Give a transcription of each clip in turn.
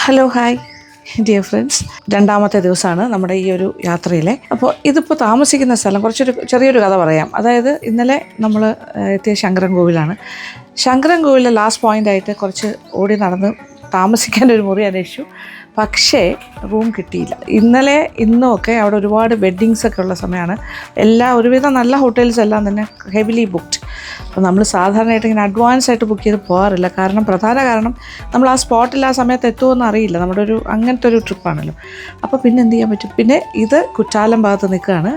Hello hi dear friends, രണ്ടാമത്തെ ദിവസമാണ് നമ്മുടെ ഈ ഒരു യാത്രയിലെ. അപ്പോൾ ഇതിപ്പോൾ താമസിക്കുന്ന സ്ഥലം ചെറിയൊരു കഥ പറയാം. അതായത് ഇന്നലെ നമ്മൾ എത്തിയ ശങ്കരൻകോവിലാണ്. ശങ്കരൻകോവിലെ ലാസ്റ്റ് പോയിൻ്റായിട്ട് കുറച്ച് ഓടി നടന്ന് താമസിക്കാനൊരു മുറി അന്വേഷിച്ചു. പക്ഷേ റൂം കിട്ടിയില്ല. ഇന്നലെ ഇന്നുമൊക്കെ അവിടെ ഒരുപാട് വെഡ്ഡിങ്സൊക്കെ ഉള്ള സമയമാണ്. ഒരുവിധം നല്ല ഹോട്ടൽസ് എല്ലാം തന്നെ ഹെവിലി ബുക്ക്ഡ്. അപ്പോൾ നമ്മൾ സാധാരണയായിട്ട് ഇങ്ങനെ അഡ്വാൻസ് ആയിട്ട് ബുക്ക് ചെയ്ത് പോകാറില്ല. പ്രധാന കാരണം നമ്മൾ ആ സ്പോട്ടിൽ ആ സമയത്ത് എത്തുമെന്ന് അറിയില്ല. നമ്മുടെ അങ്ങനത്തെ ഒരു ട്രിപ്പാണല്ലോ. അപ്പോൾ പിന്നെ എന്ത് ചെയ്യാൻ പറ്റും? പിന്നെ ഇത് കുറ്റാലം ഭാഗത്ത് നിൽക്കുകയാണ്.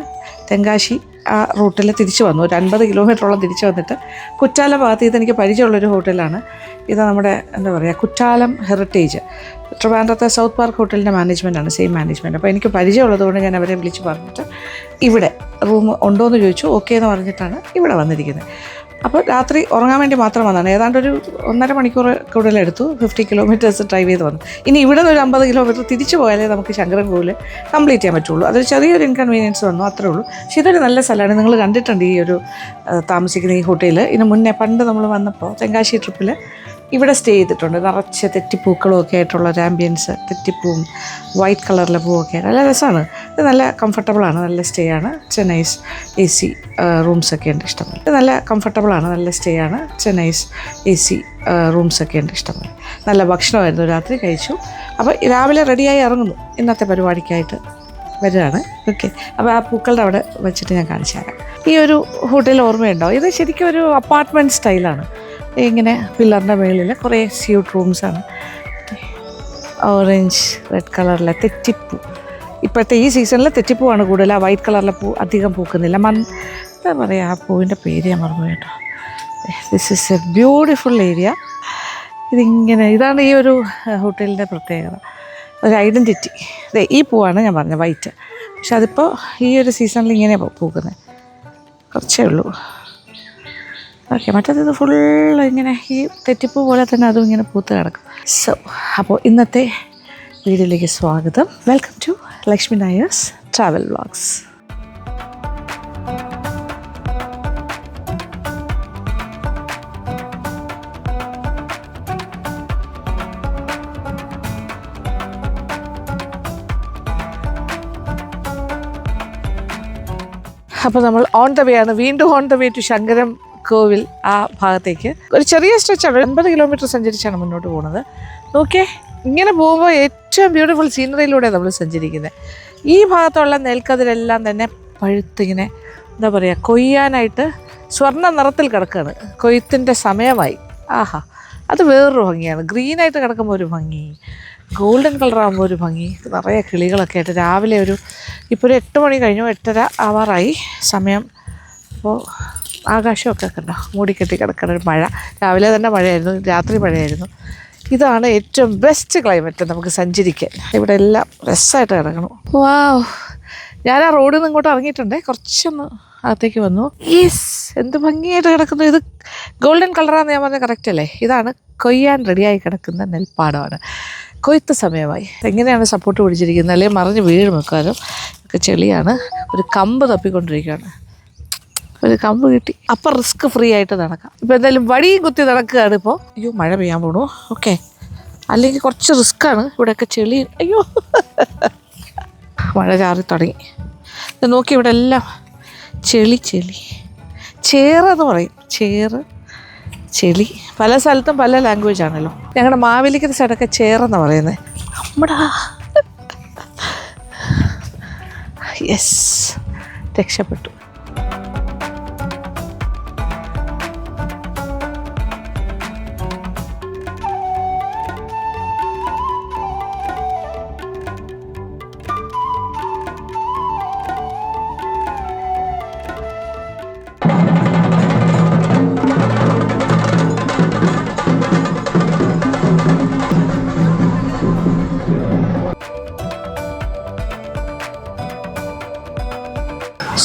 തെങ്കാശി ആ റൂട്ടിൽ തിരിച്ചു വന്നു. ഒരു 50 കിലോമീറ്ററോളം തിരിച്ചു വന്നിട്ട് കുറ്റാലം ഭാഗത്ത് ഇതെനിക്ക് പരിചയമുള്ളൊരു ഹോട്ടലാണ്. ഇത് നമ്മുടെ കുറ്റാലം ഹെറിറ്റേജ്, ട്രിവാൻഡ്രത്തെ സൗത്ത് പാർക്ക് ഹോട്ടലിൻ്റെ മാനേജ്മെൻറ്റാണ്, സെയിം മാനേജ്മെൻറ്റ്. അപ്പോൾ എനിക്ക് പരിചയമുള്ളതുകൊണ്ട് ഞാൻ അവരെ വിളിച്ച് പറഞ്ഞിട്ട് ഇവിടെ റൂം ഉണ്ടോ എന്ന് ചോദിച്ചു. ഓക്കെ എന്ന് പറഞ്ഞിട്ടാണ് ഇവിടെ വന്നിരിക്കുന്നത്. അപ്പോൾ രാത്രി ഉറങ്ങാൻ വേണ്ടി മാത്രം വന്നതാണ്. ഏതാണ്ട് ഒരു 1.5 മണിക്കൂർ കൂടുതലെടുത്തു. 50 കിലോമീറ്റേഴ്സ് ഡ്രൈവ് ചെയ്ത് വന്നു. ഇനി ഇവിടെ നിന്ന് ഒരു 50 കിലോമീറ്റർ തിരിച്ചു പോയാലേ നമുക്ക് ശങ്കരൻകോവിൽ കംപ്ലീറ്റ് ചെയ്യാൻ പറ്റുള്ളൂ. അതൊരു ചെറിയൊരു ഇൻകൺവീനിയൻസ് വന്നു, അത്രേ ഉള്ളൂ. പക്ഷേ ഇതൊരു നല്ല സ്ഥലമാണ്. നിങ്ങൾ കണ്ടിട്ടുണ്ട് ഈ ഒരു താമസിക്കുന്ന ഈ ഹോട്ടൽ. ഇതിന് മുന്നേ പണ്ട് നമ്മൾ വന്നപ്പോൾ തെങ്കാശി ട്രിപ്പിൽ ഇവിടെ സ്റ്റേ ചെയ്തിട്ടുണ്ട്. നിറച്ച് തെറ്റിപ്പൂക്കളും ഒക്കെ ആയിട്ടുള്ള ഒരു ആംബിയൻസ്, തെറ്റിപ്പൂവും വൈറ്റ് കളറിലെ പൂവൊക്കെ ആയിട്ട് നല്ല രസമാണ്. ഇത് നല്ല കംഫർട്ടബിളാണ്, നല്ല സ്റ്റേ ആണ്. ഇറ്റ്സ് എ നൈസ് AC റൂംസൊക്കെ ഉണ്ട് ഇഷ്ടംപോലെ. ഇത് നല്ല കംഫർട്ടബിളാണ്, നല്ല സ്റ്റേ ആണ്. ഇറ്റ്സ് എ നൈസ് AC റൂംസൊക്കെ ഉണ്ട് ഇഷ്ടംപോലെ. നല്ല ഭക്ഷണമായിരുന്നു, രാത്രി കഴിച്ചു. അപ്പോൾ രാവിലെ റെഡിയായി ഇറങ്ങുന്നു, ഇന്നത്തെ പരിപാടിക്കായിട്ട് വരികയാണ്. ഓക്കെ, അപ്പോൾ ആ പൂക്കളുടെ അവിടെ വെച്ചിട്ട് ഞാൻ കാണിച്ചു തരാം. ഈ ഒരു ഹോട്ടൽ ഓർമ്മയുണ്ടാവും. ഇത് ശരിക്കും ഒരു അപ്പാർട്ട്മെൻറ്റ് സ്റ്റൈലാണ്. ഇങ്ങനെ പില്ലറിൻ്റെ മുകളിൽ കുറേ സ്യൂട്ട് റൂംസാണ്. ഓറഞ്ച് റെഡ് കളറിലെ തെറ്റിപ്പൂ. ഇപ്പോഴത്തെ ഈ സീസണിൽ തെറ്റിപ്പൂവാണ് കൂടുതൽ. ആ വൈറ്റ് കളറിലെ പൂ അധികം പൂക്കുന്നില്ല. എന്താ പറയുക, ആ പൂവിൻ്റെ പേര് ഞാൻ മറന്നു കേട്ടോ. This is A beautiful area. ഇതാണ് ഈ ഒരു ഹോട്ടലിൻ്റെ പ്രത്യേകത, ഒരു ഐഡൻറ്റിറ്റി. ഈ പൂവാണ് ഞാൻ പറഞ്ഞത്, വൈറ്റ്. പക്ഷെ അതിപ്പോൾ ഈ ഒരു സീസണിൽ ഇങ്ങനെയാണ് പൂക്കുന്നത്, കുറച്ചേ ഉള്ളൂ. ഓക്കെ, മറ്റേത് ഫുള്ള് ഇങ്ങനെ ഈ തെറ്റിപ്പൂ പോലെ തന്നെ അതും ഇങ്ങനെ പൂത്ത് കിടക്കും. അപ്പോൾ ഇന്നത്തെ വീഡിയോയിലേക്ക് സ്വാഗതം. Welcome to Lakshmi Nair's travel vlogs. അപ്പോൾ നമ്മൾ ഓൺ ദ വേ ആണ്, വീണ്ടും on the way to Sankaram Kovil. ആ ഭാഗത്തേക്ക് ഒരു ചെറിയ സ്ട്രെച്ചാണ്, 50 കിലോമീറ്റർ സഞ്ചരിച്ചാണ് മുന്നോട്ട് പോകുന്നത്. നോക്കിയേ, ഇങ്ങനെ പോകുമ്പോൾ ഏറ്റവും ബ്യൂട്ടിഫുൾ സീനറിയിലൂടെ നമ്മൾ സഞ്ചരിക്കുന്നത്. ഈ ഭാഗത്തുള്ള നെൽക്കതിരെല്ലാം തന്നെ പഴുത്തിങ്ങനെ എന്താ പറയുക, കൊയ്യാനായിട്ട് സ്വർണ്ണ നിറത്തിൽ കിടക്കുകയാണ്. കൊയ്ത്തിൻ്റെ സമയമായി. ആഹാ, അത് വേറൊരു ഭംഗിയാണ്. ഗ്രീനായിട്ട് കിടക്കുമ്പോൾ ഒരു ഭംഗി, ഗോൾഡൻ കളറാകുമ്പോൾ ഒരു ഭംഗി. നിറയെ കിളികളൊക്കെ ആയിട്ട് രാവിലെ ഇപ്പോൾ ഒരു 8 മണി കഴിഞ്ഞു, 8:30 ആവാറായി സമയം. അപ്പോൾ ആകാശമൊക്കെ കണ്ടോ, മൂടിക്കെട്ടി കിടക്കുന്ന ഒരു മഴ. രാവിലെ തന്നെ മഴയായിരുന്നു, രാത്രി മഴയായിരുന്നു. ഇതാണ് ഏറ്റവും ബെസ്റ്റ് ക്ലൈമറ്റ് നമുക്ക് സഞ്ചരിക്കാൻ. ഇവിടെ എല്ലാം രസമായിട്ട് കിടക്കണം. വാവ്, ഞാൻ ആ റോഡിൽ നിന്ന് ഇങ്ങോട്ട് ഇറങ്ങിയിട്ടുണ്ട്, കുറച്ചൊന്ന് അകത്തേക്ക് വന്നു. യെസ്, എന്ത് ഭംഗിയായിട്ട് കിടക്കുന്നു. ഇത് ഗോൾഡൻ കളറാണെന്ന് ഞാൻ പറഞ്ഞത് കറക്റ്റ് അല്ലേ? ഇതാണ് കൊയ്യാൻ റെഡിയായി കിടക്കുന്ന നെൽപ്പാടമാണ്. കൊയ്ത്ത് സമയമായി. എങ്ങനെയാണ് സപ്പോർട്ട് പിടിച്ചിരിക്കുന്നത്, അല്ലെങ്കിൽ മറിഞ്ഞ് വീഴും വെക്കാനും ഒക്കെ. ചെളിയാണ്. ഒരു കമ്പ് തപ്പിക്കൊണ്ടിരിക്കുകയാണ്. ഒരു കമ്പ് കിട്ടി, അപ്പം റിസ്ക് ഫ്രീ ആയിട്ട് നടക്കാം. ഇപ്പോൾ എന്തായാലും വടിയും കുത്തി നടക്കുകയാണ് ഇപ്പോൾ. അയ്യോ, മഴ പെയ്യാൻ പോണു. ഓക്കെ, അല്ലെങ്കിൽ കുറച്ച് റിസ്ക്കാണ്. ഇവിടെയൊക്കെ ചെളി. അയ്യോ, മഴ ചാറി തുടങ്ങി. നോക്കി, ഇവിടെ എല്ലാം ചെളി. ചേറെന്ന് പറയും, ചെളി. പല സ്ഥലത്തും പല ലാംഗ്വേജ് ആണല്ലോ. ഞങ്ങളുടെ മാവേലിക്കര സൈഡൊക്കെ ചേറെന്ന് പറയുന്നത്. നമ്മുടെ യെസ്, രക്ഷപ്പെട്ടു.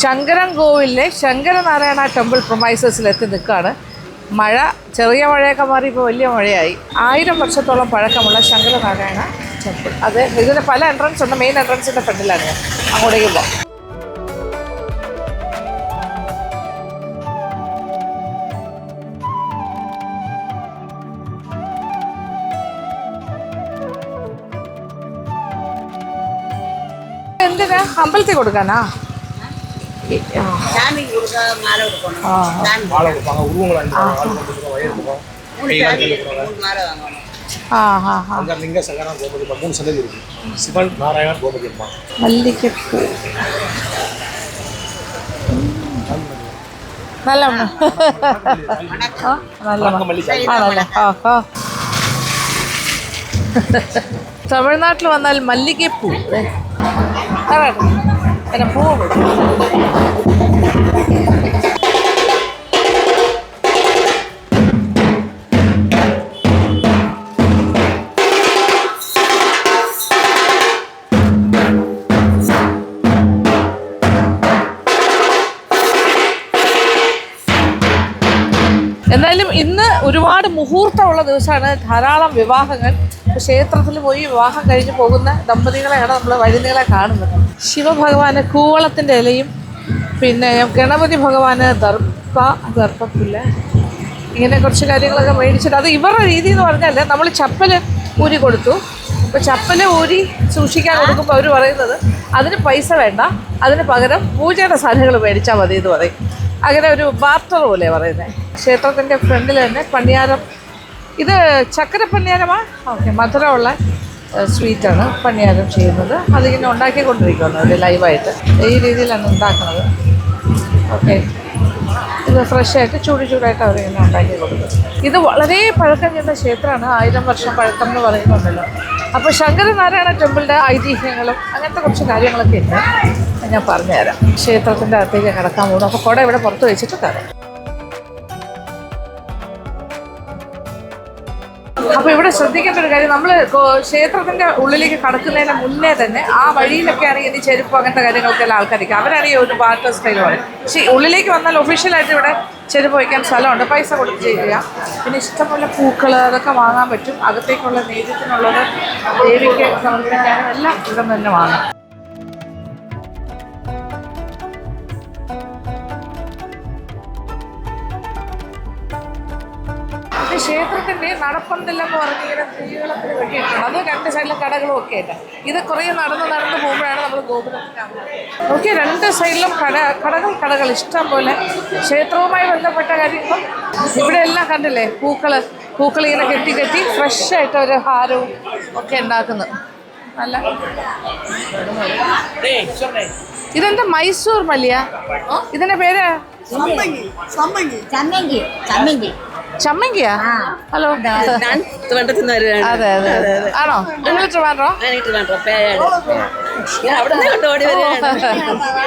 ശങ്കരൻകോവിലിലെ ശങ്കരനാരായണ ടെമ്പിൾ പ്രൊമൈസസിലെത്തി നിൽക്കുകയാണ്. ചെറിയ മഴയൊക്കെ മാറി ഇപ്പോൾ വലിയ മഴയായി. 1000 വർഷത്തോളം പഴക്കമുള്ള ശങ്കരനാരായണ ടെമ്പിൾ. ഇതിന് പല എൻട്രൻസ് ഉണ്ട്. മെയിൻ എൻട്രൻസിൻ്റെ ഫ്രണ്ടിലാണ് ഞാൻ. അങ്ങോട്ടേക്ക് പോകാം. എന്തിനാ അമ്പലത്തിൽ കൊടുക്കാനാ? മല്ലികപ്പൂ നല്ല ആണല്ലേ? തമിഴ്നാട്ടിൽ വന്നാൽ മല്ലികപ്പൂ പിന്നെ പൂ. എന്തായാലും ഇന്ന് ഒരുപാട് മുഹൂർത്തമുള്ള ദിവസമാണ്. ധാരാളം വിവാഹങ്ങൾ. ക്ഷേത്രത്തിൽ പോയി വിവാഹം കഴിഞ്ഞ് പോകുന്ന ദമ്പതികളെയാണ് നമ്മൾ വഴിനീളെ കാണുന്നത്. ശിവഭഗവാന് കൂവളത്തിൻ്റെ ഇലയും പിന്നെ ഗണപതി ഭഗവാന് ദർഭപ്പുല്ല് ഇങ്ങനെ കുറച്ച് കാര്യങ്ങളൊക്കെ മേടിച്ചിട്ട്, അത് ഇവരുടെ രീതി എന്ന് പറഞ്ഞാൽ നമ്മൾ ചപ്പൽ ഊരി കൊടുത്തു. അപ്പോൾ ചപ്പൽ ഊരി സൂക്ഷിക്കാൻ കൊടുക്കുമ്പോൾ അവർ പറയുന്നത് അതിന് പൈസ വേണ്ട, അതിന് പകരം പൂജയുടെ സാധനങ്ങൾ മേടിച്ചാൽ മതി എന്ന് പറയും. അങ്ങനെ ഒരു ബാർട്ടർ പോലെ പറയുന്നത്. ക്ഷേത്രത്തിൻ്റെ ഫ്രണ്ടിൽ തന്നെ പണിയാരം, ഇത് ചക്കര പണിയാരമാ? ഓക്കെ, മധുരമുള്ള സ്വീറ്റാണ് പണിയാരം ചെയ്യുന്നത്. അതിങ്ങനെ ഉണ്ടാക്കിക്കൊണ്ടിരിക്കുകയാണ് അവർ ലൈവായിട്ട്. ഈ രീതിയിലാണ് ഉണ്ടാക്കുന്നത്. ഓക്കെ, ഇത് ഫ്രഷായിട്ട് ചൂടായിട്ട് അവരിങ്ങനെ ഉണ്ടാക്കി കൊടുക്കുന്നത്. ഇത് വളരെ പഴക്കം ചെന്ന ക്ഷേത്രമാണ്. 1000 വർഷം പഴക്കം എന്ന് പറയുന്നുണ്ടല്ലോ. അപ്പോൾ ശങ്കരനാരായണ ടെമ്പിളിൻ്റെ ഐതിഹ്യങ്ങളും അങ്ങനത്തെ കുറച്ച് കാര്യങ്ങളൊക്കെ ഉണ്ട്. ഞാൻ പറഞ്ഞുതരാം. ക്ഷേത്രത്തിൻ്റെ അകത്തേക്ക് കിടക്കാൻ പോകുന്നു. അപ്പോൾ കുട ഇവിടെ പുറത്ത് വെച്ചിട്ട് തരാം. അപ്പോൾ ഇവിടെ ശ്രദ്ധിക്കേണ്ട ഒരു കാര്യം, നമ്മൾ ക്ഷേത്രത്തിൻ്റെ ഉള്ളിലേക്ക് കടക്കുന്നതിന് മുന്നേ തന്നെ ആ വഴിയിലൊക്കെ ആണെങ്കിൽ ഇനി ചെരുപ്പ് അങ്ങനത്തെ കാര്യങ്ങൾക്കെല്ലാം ആൾക്കാരിക്കും. അവരാണെങ്കിൽ ഒരു ബാർട്ടർ സ്റ്റൈൽ പറയും. പക്ഷേ ഉള്ളിലേക്ക് വന്നാൽ ഒഫീഷ്യലായിട്ട് ഇവിടെ ചെരുപ്പ് വയ്ക്കാൻ സ്ഥലമുണ്ട്. പൈസ കൊടുത്ത് ചെയ്യുക. പിന്നെ ഇഷ്ടംപോലെ പൂക്കൾ അതൊക്കെ വാങ്ങാൻ പറ്റും. അകത്തേക്കുള്ള നേദ്യത്തിനുള്ളത് ദേവിക്ക് സമർപ്പിക്കാനും എല്ലാം ഇവിടെ തന്നെ വാങ്ങാം. ക്ഷേത്രത്തിൻ്റെ നടപ്പന്തലെന്ന് പറഞ്ഞിങ്ങനെ സ്ത്രീകളത്തിൽ വെട്ടിയിട്ടുണ്ട്. അത് 2 സൈഡിലും കടകളും ഒക്കെ ഉണ്ട്. ഇത് കുറേ നടന്ന് പോകുമ്പോഴാണ് നമ്മൾ ഗോപുരത്തിനാകുന്നത്. ഓക്കെ, 2 സൈഡിലും കടകൾ ഇഷ്ടം പോലെ. ക്ഷേത്രവുമായി ബന്ധപ്പെട്ട കാര്യങ്ങളും ഇവിടെ എല്ലാം കണ്ടില്ലേ. പൂക്കൾ ഇങ്ങനെ കെട്ടി ഫ്രഷായിട്ട് ഒരു ഹാരവും ഒക്കെ ഉണ്ടാക്കുന്നു. നല്ല ഇതെന്താ മൈസൂർ മല്ലിയ? ഇതിന്റെ പേര് ചമ്മങ്കിയാ? ഹലോ, അതെ ആണോ? നിങ്ങൾ ട്രിവാൻഡ്രോ?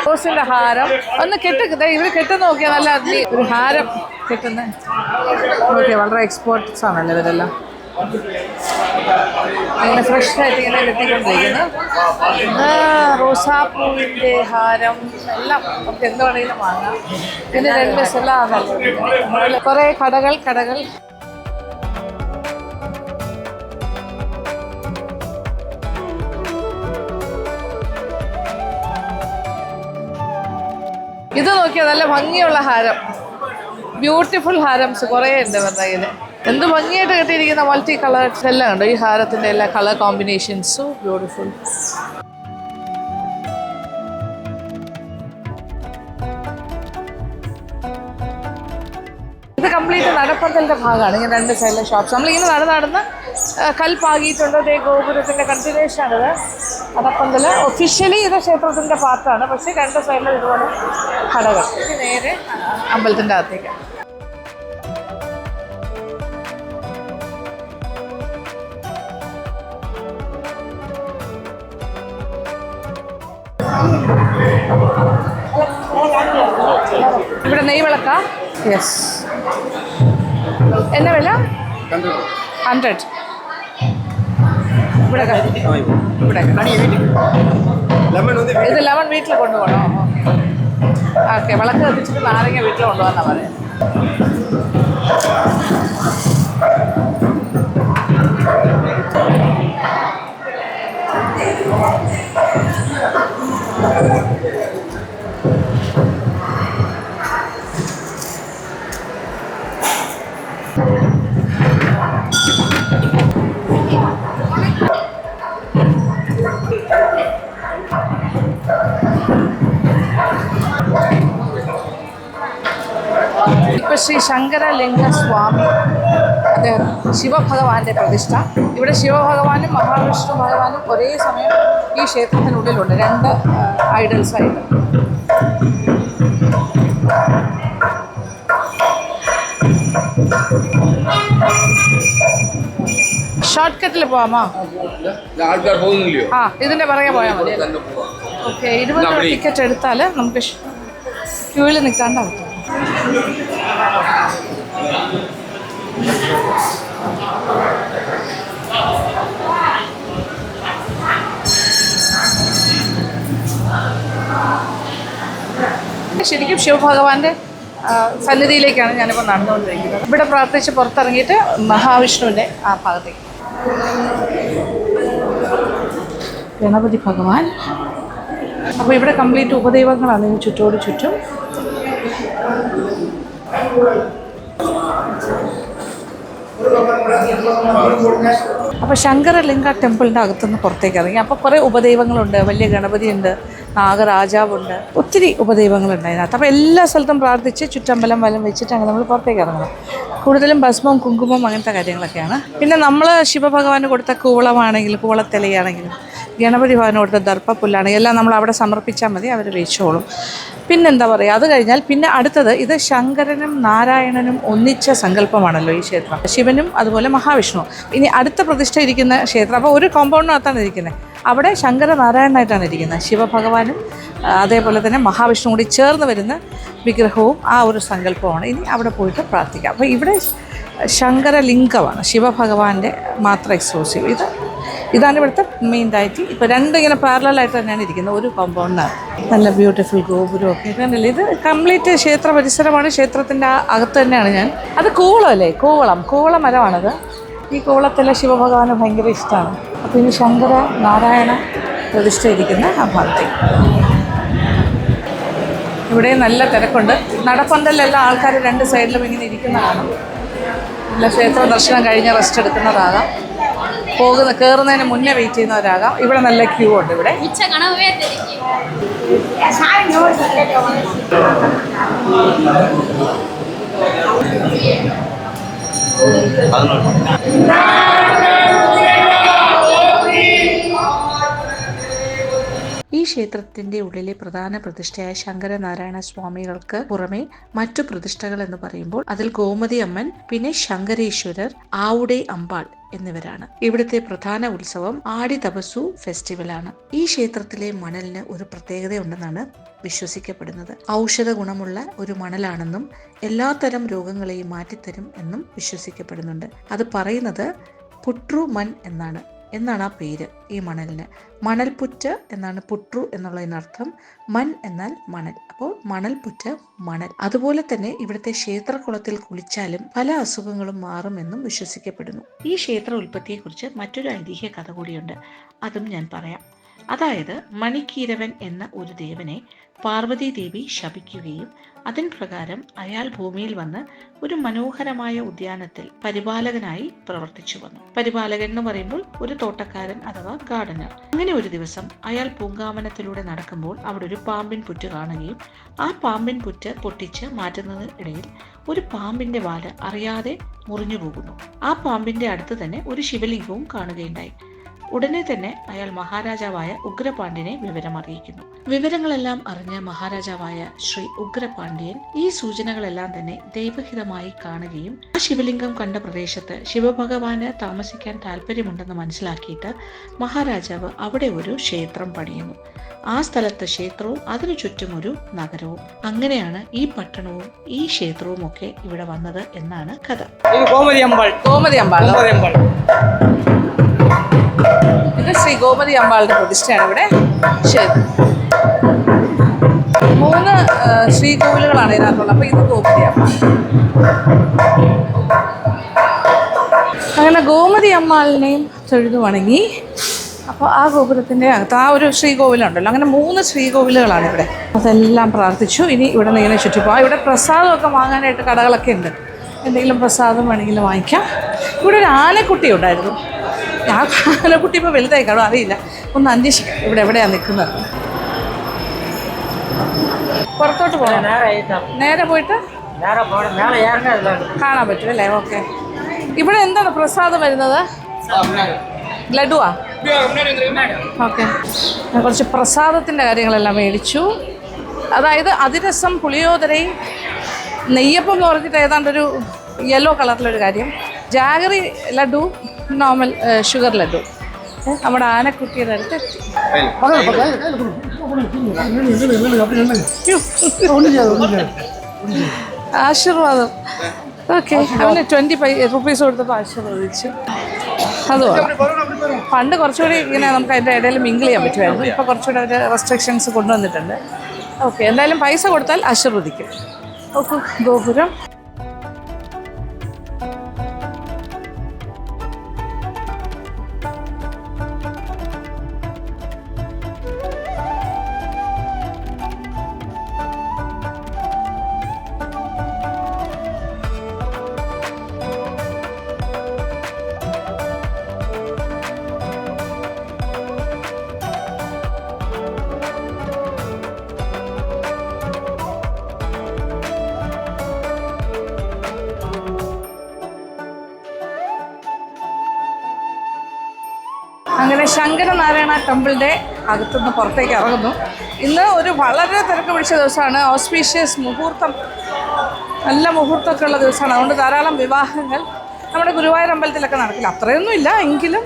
റോസിന്റെ ഹാരം ഒന്ന് ഇവര് കെട്ടുന്ന നോക്കിയാൽ നല്ല ഒരു ഹാരം കെട്ടുന്നത്. ഓക്കെ, വളരെ എക്സ്പോർട്ട്സ് ആണല്ലോ ഇവരെല്ലാം. ഇങ്ങനെ ഫ്രഷായിട്ട് ഇങ്ങനെ കെട്ടിക്കൊണ്ടിരിക്കുന്നു. റോസാപ്പൂവിൻ്റെ ഹാരം എല്ലാം നമുക്ക് എന്ത് വേണമെങ്കിലും വാങ്ങാം. പിന്നെ 2 സ്ഥലം കുറേ കടകൾ. ഇത് നോക്കിയാൽ നല്ല ഭംഗിയുള്ള ഹാരം. ബ്യൂട്ടിഫുൾ ഹാരംസ് കുറേ ഉണ്ട് ഇവരുടെ കയ്യിൽ. എന്ത് ഭംഗിയായിട്ട് കെട്ടിയിരിക്കുന്ന മൾട്ടി കളേഴ്സ് എല്ലാം ഉണ്ട്. ഈ ഹാരത്തിൻ്റെ എല്ലാ കളർ കോമ്പിനേഷൻസ് സോ ബ്യൂട്ടിഫുൾ. ഇത് കംപ്ലീറ്റ് നടപ്പന്തലിൻ്റെ ഭാഗമാണ്. ഇങ്ങനെ 2 സൈഡിലെ ഷോപ്സ്. നമ്മളിങ്ങനെ നടന്ന് കൽപ്പാകിയിട്ടുണ്ട്. അതേ ഗോപുരത്തിൻ്റെ കണ്ടിന്യൂഷനാണിത്. നടപ്പന്തൽ ഒഫീഷ്യലി ഇത് ക്ഷേത്രത്തിൻ്റെ പാർട്ടാണ്. പക്ഷേ 2 സൈഡിലും ഇതുപോലെ കടകൾ. ഇത് നേരെ അമ്പലത്തിൻ്റെ അകത്തേക്ക്. ഇവിടെ നെയ്വിളക്ക. യെസ്, എന്നാ വില? 100. ഇത് ലെമൺ വീട്ടിൽ കൊണ്ടുപോകണോ? ഓക്കെ, വിളക്ക് കത്തിച്ചിട്ട് നാരങ്ങ വീട്ടിൽ കൊണ്ടുപോകാനാ പറയാം. ഇപ്പോൾ ശ്രീ ശങ്കരലിംഗ സ്വാമി അദ്ദേഹം ശിവഭഗവാന്റെ പ്രതിഷ്ഠ. ഇവിടെ ശിവഭഗവാനും മഹാവിഷ്ണു ഭഗവാനും ഒരേ സമയം ഈ ക്ഷേത്രത്തിനുള്ളിലുണ്ട്, 2 ഐഡൽസായിട്ട്. ഷോർട്ട് കട്ടിൽ പോവാമോ? ആ, ഇതിൻ്റെ പുറകെ പോയാൽ മതി. ഓക്കെ, 20 രൂപ ടിക്കറ്റ് എടുത്താൽ നമുക്ക് ക്യൂവിൽ നിൽക്കാണ്ടാവും. ശരിക്കും ശിവഭഗവാന്റെ സന്നിധിയിലേക്കാണ് ഞാനിപ്പോൾ നടന്നുകൊണ്ടിരിക്കുന്നത്. ഇവിടെ പ്രാർത്ഥിച്ച് പുറത്തിറങ്ങിയിട്ട് മഹാവിഷ്ണുവിൻ്റെ ആ ഭാഗത്തേക്ക്. ഗണപതി ഭഗവാൻ. അപ്പോൾ ഇവിടെ കംപ്ലീറ്റ് ഉപദൈവങ്ങളാണ് ഇതിന് ചുറ്റോട് ചുറ്റും. അപ്പോൾ ശങ്കരലിംഗ ടെമ്പിളിൻ്റെ അകത്തുനിന്ന് പുറത്തേക്ക് ഇറങ്ങി. അപ്പോൾ കുറേ ഉപദൈവങ്ങളുണ്ട്. വലിയ ഗണപതിയുണ്ട്, നാഗരാജാവുണ്ട്, ഒത്തിരി ഉപദൈവങ്ങളുണ്ട് അതിനകത്ത്. അപ്പോൾ എല്ലാ സ്ഥലത്തും പ്രാർത്ഥിച്ച് ചുറ്റമ്പലം വലം വെച്ചിട്ടാണ് നമ്മൾ പുറത്തേക്ക് ഇറങ്ങുന്നത്. കൂടുതലും ഭസ്മവും കുങ്കുമവും അങ്ങനത്തെ കാര്യങ്ങളൊക്കെയാണ്. പിന്നെ നമ്മൾ ശിവഭഗവാന് കൊടുത്ത കൂവളമാണെങ്കിലും കൂവളത്തിലയാണെങ്കിലും ഗണപതി ഭഗവാന് കൊടുത്ത ദർപ്പപ്പുല്ലാണെങ്കിലും എല്ലാം നമ്മൾ അവിടെ സമർപ്പിച്ചാൽ മതി, അവർ വെച്ചോളും. പിന്നെന്താ പറയുക, അത് കഴിഞ്ഞാൽ പിന്നെ അടുത്തത് ഇത് ശങ്കരനും നാരായണനും ഒന്നിച്ച സങ്കല്പമാണല്ലോ ഈ ക്ഷേത്രം, ശിവനും അതുപോലെ മഹാവിഷ്ണു. ഇനി അടുത്ത പ്രതിഷ്ഠ ഇരിക്കുന്ന ക്ഷേത്രം, അപ്പോൾ ഒരു കോമ്പൗണ്ടിനകത്താണ് ഇരിക്കുന്നത്. അവിടെ ശങ്കരനാരായണനായിട്ടാണ് ഇരിക്കുന്നത്. ശിവഭഗവാനും അതേപോലെ തന്നെ മഹാവിഷ്ണു കൂടി ചേർന്ന് വരുന്ന വിഗ്രഹവും ആ ഒരു സങ്കല്പമാണ്. ഇനി അവിടെ പോയിട്ട് പ്രാർത്ഥിക്കാം. അപ്പോൾ ഇവിടെ ശങ്കരലിംഗമാണ്, ശിവഭഗവാന്റെ മാത്രം എക്സ്ക്ലൂസീവ്. ഇതാണ് ഇവിടുത്തെ മെയിൻ ഡയറ്റി. ഇപ്പോൾ 2 ഇങ്ങനെ പാരലായിട്ട് തന്നെയാണ് ഇരിക്കുന്നത് ഒരു കോമ്പൗണ്ടിനാണ്. നല്ല ബ്യൂട്ടിഫുൾ ഗോപുരമൊക്കെ കണ്ടില്ല. ഇത് കംപ്ലീറ്റ് ക്ഷേത്ര പരിസരമാണ്. ക്ഷേത്രത്തിൻ്റെ അകത്ത് തന്നെയാണ് ഞാൻ. അത് കൂവളമല്ലേ, കൂവള മരമാണത്. ഈ കൂവളത്തിലെ ശിവഭഗവാന് ഭയങ്കര ഇഷ്ടമാണ്. അപ്പോൾ ഇനി ശങ്കര നാരായണ പ്രതിഷ്ഠ ഇരിക്കുന്ന ആ ഭാഗത്തേക്ക്. ഇവിടെ നല്ല തിരക്കുണ്ട്. നടപ്പന്തലിലെല്ലാം ആൾക്കാർ 2 സൈഡിലും ഇങ്ങനെ ഇരിക്കുന്നതാണ്. നല്ല ക്ഷേത്ര ദർശനം കഴിഞ്ഞ് റെസ്റ്റ് എടുക്കുന്നതാകാം, കയറുന്നതിന് മുന്നേ വെയിറ്റ് ചെയ്യുന്നവരാകാം. ഇവിടെ നല്ല ക്യൂ ഉണ്ട്. ഇവിടെ ഈ ക്ഷേത്രത്തിന്റെ ഉള്ളിലെ പ്രധാന പ്രതിഷ്ഠയായ ശങ്കരനാരായണ സ്വാമികൾക്ക് പുറമെ മറ്റു പ്രതിഷ്ഠകൾ എന്ന് പറയുമ്പോൾ അതിൽ ഗോമതി അമ്മൻ, പിന്നെ ശങ്കരേശ്വരർ, ആവുടെ അമ്പാൾ എന്നിവരാണ്. ഇവിടുത്തെ പ്രധാന ഉത്സവം ആടി തപസു ഫെസ്റ്റിവലാണ്. ഈ ക്ഷേത്രത്തിലെ മണലിന് ഒരു പ്രത്യേകതയുണ്ടെന്നാണ് വിശ്വസിക്കപ്പെടുന്നത്. ഔഷധ ഗുണമുള്ള ഒരു മണലാണെന്നും എല്ലാത്തരം രോഗങ്ങളെയും മാറ്റിത്തരും എന്നും വിശ്വസിക്കപ്പെടുന്നുണ്ട്. അത് പറയുന്നത് പുട്രു മൺ എന്നാണ് ആ പേര് ഈ മണലിന്. മണൽപുറ്റ് എന്നാണ് പുട്രു എന്നുള്ളതിനർത്ഥം. മൺ എന്നാൽ മണൽ. അപ്പോൾ മണൽപുറ്റ്, മണൽ. അതുപോലെ തന്നെ ഇവിടുത്തെ ക്ഷേത്രകുളത്തിൽ കുളിച്ചാലും പല അസുഖങ്ങളും മാറുമെന്നും വിശ്വസിക്കപ്പെടുന്നു. ഈ ക്ഷേത്ര ഉൽപ്പത്തിയെക്കുറിച്ച് മറ്റൊരു ഐതിഹ്യ കഥ കൂടിയുണ്ട്, അതും ഞാൻ പറയാം. അതായത് മണിക്കീരവൻ എന്ന ഒരു ദേവനെ പാർവതി ദേവി ശപിക്കുകയും അതിന് പ്രകാരം അയാൾ ഭൂമിയിൽ വന്ന് ഒരു മനോഹരമായ ഉദ്യാനത്തിൽ പരിപാലകനായി പ്രവർത്തിച്ചു വന്നു. പരിപാലകൻ എന്ന് പറയുമ്പോൾ ഒരു തോട്ടക്കാരൻ അഥവാ ഗാർഡനർ. അങ്ങനെ ഒരു ദിവസം അയാൾ പൂങ്കാവനത്തിലൂടെ നടക്കുമ്പോൾ അവിടെ ഒരു പാമ്പിൻ പുറ്റ് കാണുകയും ആ പാമ്പിൻ പുറ്റ് പൊട്ടിച്ച് മാറ്റുന്നതിനിടയിൽ ഒരു പാമ്പിന്റെ വാല് അറിയാതെ മുറിഞ്ഞു പോകുന്നു. ആ പാമ്പിന്റെ അടുത്ത് തന്നെ ഒരു ശിവലിംഗവും കാണുകയുണ്ടായി. ഉടനെ തന്നെ അയാൾ മഹാരാജാവായ ഉഗ്രപാണ്ഡ്യനെ വിവരം അറിയിക്കുന്നു. വിവരങ്ങളെല്ലാം അറിഞ്ഞ മഹാരാജാവായ ശ്രീ ഉഗ്രപാണ്ഡ്യൻ ഈ സൂചനകളെല്ലാം തന്നെ ദൈവഹിതമായി കാണുകയും ആ ശിവലിംഗം കണ്ട പ്രദേശത്ത് ശിവഭഗവാന് താമസിക്കാൻ താല്പര്യമുണ്ടെന്ന് മനസ്സിലാക്കിയിട്ട് മഹാരാജാവ് അവിടെ ഒരു ക്ഷേത്രം പണിയുന്നു. ആ സ്ഥലത്ത് ക്ഷേത്രവും അതിനു ചുറ്റും ഒരു നഗരവും. അങ്ങനെയാണ് ഈ പട്ടണവും ഈ ക്ഷേത്രവും ഒക്കെ ഇവിടെ വന്നത് എന്നാണ് കഥ. ഇത് ശ്രീ ഗോമതി അമ്പാളുടെ പ്രതിഷ്ഠയാണ് ഇവിടെ. ശരി, 3 ശ്രീകോവിലുകളാണ് ഇതിനകത്തുള്ളത്. അപ്പോൾ ഇത് ഗോമതി അമ്പാൾ. അങ്ങനെ ഗോമതി അമ്പാളിനെയും തൊഴുതു വണങ്ങി. അപ്പോൾ ആ ഗോപുരത്തിൻ്റെ അകത്ത് ആ ഒരു ശ്രീകോവിലുണ്ടല്ലോ, അങ്ങനെ 3 ശ്രീകോവിലുകളാണ് ഇവിടെ. അതെല്ലാം പ്രാർത്ഥിച്ചു. ഇനി ഇവിടെ നിന്ന് ഇങ്ങനെ ചുറ്റിപ്പോകാം. ഇവിടെ പ്രസാദമൊക്കെ വാങ്ങാനായിട്ട് കടകളൊക്കെ ഉണ്ട്. എന്തെങ്കിലും പ്രസാദം വേണമെങ്കിൽ വാങ്ങിക്കാം. ഇവിടെ ഒരു ആനക്കുട്ടി ഉണ്ടായിരുന്നു. ആ ആനക്കുട്ടി ഇപ്പോൾ വലുതായി കാണും, അറിയില്ല. ഒന്ന് അന്വേഷിക്കാം ഇവിടെ എവിടെയാണ് നിൽക്കുന്നത്. പുറത്തോട്ട് പോകണം. നേരെ പോയിട്ട് കാണാൻ പറ്റും അല്ലേ? ഓക്കെ. ഇവിടെ എന്താണ് പ്രസാദം വരുന്നത്? ലഡുവാ? ഓക്കെ. ഞാൻ കുറച്ച് പ്രസാദത്തിൻ്റെ കാര്യങ്ങളെല്ലാം മേടിച്ചു. അതായത് അതിരസം, പുളിയോദരയും നെയ്യപ്പം എന്ന് പറഞ്ഞിട്ട് ഏതാണ്ടൊരു യെല്ലോ കളറിലൊരു കാര്യം, jaggery laddu, normal sugar laddu. നമ്മുടെ ആനക്കുട്ടിയുടെ അടുത്ത് എത്തി. ആശീർവാദം. ഓക്കെ. അവന് 20 rupees കൊടുത്തപ്പോൾ ആശീർവദിച്ചു. അതുപോലെ പണ്ട് കുറച്ചുകൂടി ഇങ്ങനെ നമുക്ക് അതിൻ്റെ ഇടയിൽ മിങ്കിൾ ചെയ്യാൻ പറ്റുമായിരുന്നു. ഇപ്പോൾ കുറച്ചുകൂടി അവർ റെസ്ട്രിക്ഷൻസ് കൊണ്ടുവന്നിട്ടുണ്ട്. ഓക്കെ. എന്തായാലും പൈസ കൊടുത്താൽ ആശീർവദിക്കും. ഓക്കെ. ഗോപുരം. അങ്ങനെ ശങ്കരനാരായണ ടെമ്പിളിൻ്റെ അകത്തുനിന്ന് പുറത്തേക്ക് ഇറങ്ങുന്നു. ഇന്ന് ഒരു വളരെ തിരക്ക് പിടിച്ച ദിവസമാണ്. ഓസ്പീഷ്യസ് മുഹൂർത്തം, നല്ല മുഹൂർത്തമൊക്കെ ഉള്ള ദിവസമാണ്. അതുകൊണ്ട് ധാരാളം വിവാഹങ്ങൾ നമ്മുടെ ഗുരുവായൂർ അമ്പലത്തിലൊക്കെ നടക്കില്ല, അത്രയൊന്നും ഇല്ല എങ്കിലും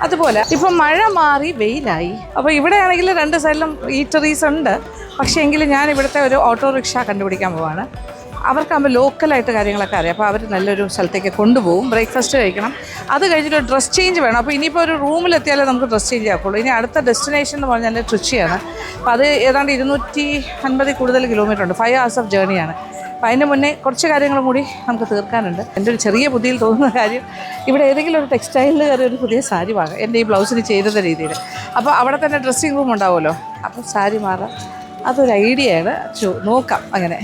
അതുപോലെ. ഇപ്പം മഴ മാറി വെയിലായി. അപ്പോൾ ഇവിടെയാണെങ്കിൽ 2 സൈഡിലും ഈറ്ററീസ് ഉണ്ട്. പക്ഷേ എങ്കിലും ഞാൻ ഇവിടുത്തെ ഒരു ഓട്ടോറിക്ഷ കണ്ടുപിടിക്കാൻ പോവാണ്. അവർക്കാകുമ്പോൾ ലോക്കലായിട്ട് കാര്യങ്ങളൊക്കെ അറിയാം. അപ്പോൾ അവർ നല്ലൊരു സ്ഥലത്തേക്ക് കൊണ്ടുപോകും. ബ്രേക്ക്ഫാസ്റ്റ് കഴിക്കണം, അത് കഴിഞ്ഞിട്ട് ഡ്രസ് ചേഞ്ച് വേണം. അപ്പോൾ ഇനിയിപ്പോൾ ഒരു റൂമിലെത്തിയാലേ നമുക്ക് ഡ്രസ് ചേഞ്ച് ആക്കുള്ളൂ. ഇനി അടുത്ത ഡെസ്റ്റിനേഷൻ എന്ന് പറഞ്ഞാൽ ട്രിച്ചിയാണ്. അപ്പോൾ അത് ഏതാണ്ട് 250 കൂടുതൽ കിലോമീറ്റർ ഉണ്ട്. 5 hours ഓഫ് ജേർണിയാണ്. അപ്പോൾ അതിന് മുന്നേ കുറച്ച് കാര്യങ്ങളും കൂടി നമുക്ക് തീർക്കാനുണ്ട്. എൻ്റെ ഒരു ചെറിയ ബുദ്ധിയിൽ തോന്നുന്ന കാര്യം, ഇവിടെ ഏതെങ്കിലും ഒരു ടെക്സ്റ്റൈലിൽ കയറി ഒരു പുതിയ സാരി വാങ്ങാം എൻ്റെ ഈ ബ്ലൗസിന് ചേരുന്ന രീതിയിൽ. അപ്പോൾ അവിടെ തന്നെ ഡ്രസ്സിങ് റൂം ഉണ്ടാവുമല്ലോ, അപ്പോൾ സാരി മാറാം. അതൊരു ഐഡിയയാണ്. നോക്കാം അങ്ങനെ.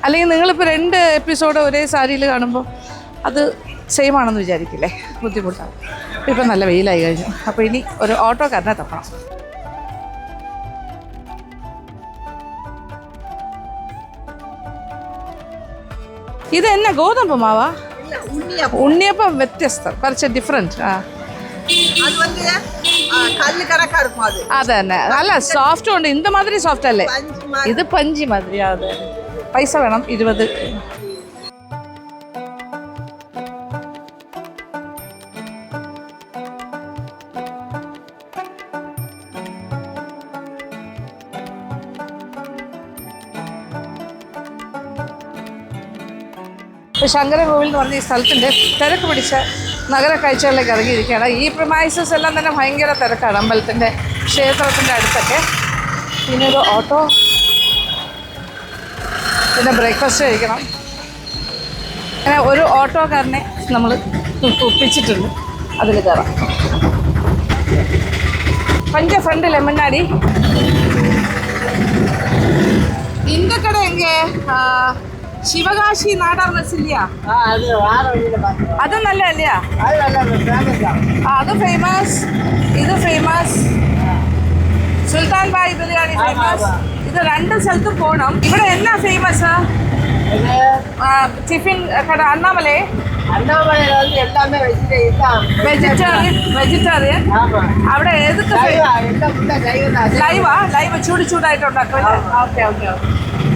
അല്ലെങ്കിൽ നിങ്ങളിപ്പോൾ 2 എപ്പിസോഡ് ഒരേ സാരിയിൽ കാണുമ്പോൾ അത് സെയിം ആണെന്ന് വിചാരിക്കില്ലേ? ബുദ്ധിമുട്ടാണ്. ഇപ്പം നല്ല വെയിലായി കഴിഞ്ഞു. അപ്പോൾ ഇനി ഒരു ഓട്ടോക്കാരനെ തപ്പണം. ഇത് എന്നാ ഗോതമ്പ് മാവാ? ഉണ്ണിയപ്പം വ്യത്യസ്തം, കുറച്ച് ഡിഫറെൻറ്റ്. അത് തന്നെ. അല്ല, സോഫ്റ്റും ഉണ്ട്. ഇന്ത മാതിരി സോഫ്റ്റ് അല്ലേ? ഇത് പഞ്ചി മാതിരി. അതെ. പൈസ വേണം 20. ശങ്കരകോവിൽ എന്ന് പറഞ്ഞ ഈ സ്ഥലത്തിൻ്റെ തിരക്ക് പിടിച്ച നഗര കാഴ്ചകളിലേക്ക് ഇറങ്ങിയിരിക്കുകയാണ്. ഈ പ്രമൈസസ് എല്ലാം തന്നെ ഭയങ്കര തിരക്കാണ് അമ്പലത്തിൻ്റെ, ക്ഷേത്രത്തിൻ്റെ അടുത്തൊക്കെ. പിന്നെ ഒരു ഓട്ടോ, പിന്നെ ബ്രേക്ക്ഫാസ്റ്റ് കഴിക്കണം. അങ്ങനെ ഒരു ഓട്ടോക്കാരനെ നമ്മൾ ഒപ്പിച്ചിട്ടുണ്ട്, അതിൽ കയറാം. പഞ്ച ഫ്രണ്ട് ലെമനാടി இந்த கடை எங்க? சிவகாசி நாடார் மெஸ் இல்லையா? அது நல்ல இல்லையா? அது ஃபேமஸ், இது ஃபேமஸ். സുൽത്താൻ ബായ് ബിരിയാണി ഫേമസ്. ഇത് 2 സ്ഥലത്തും പോകണം. ഇവിടെ എന്നാ ഫേമസ്? ടിഫിൻ കട അണ്ണാമലൈ. വെജിറ്റേറിയൻ. അവിടെ ഏതൊക്കെ ലൈവ് ചൂടായിട്ട് ഉണ്ടാക്കും. Okay okay okay.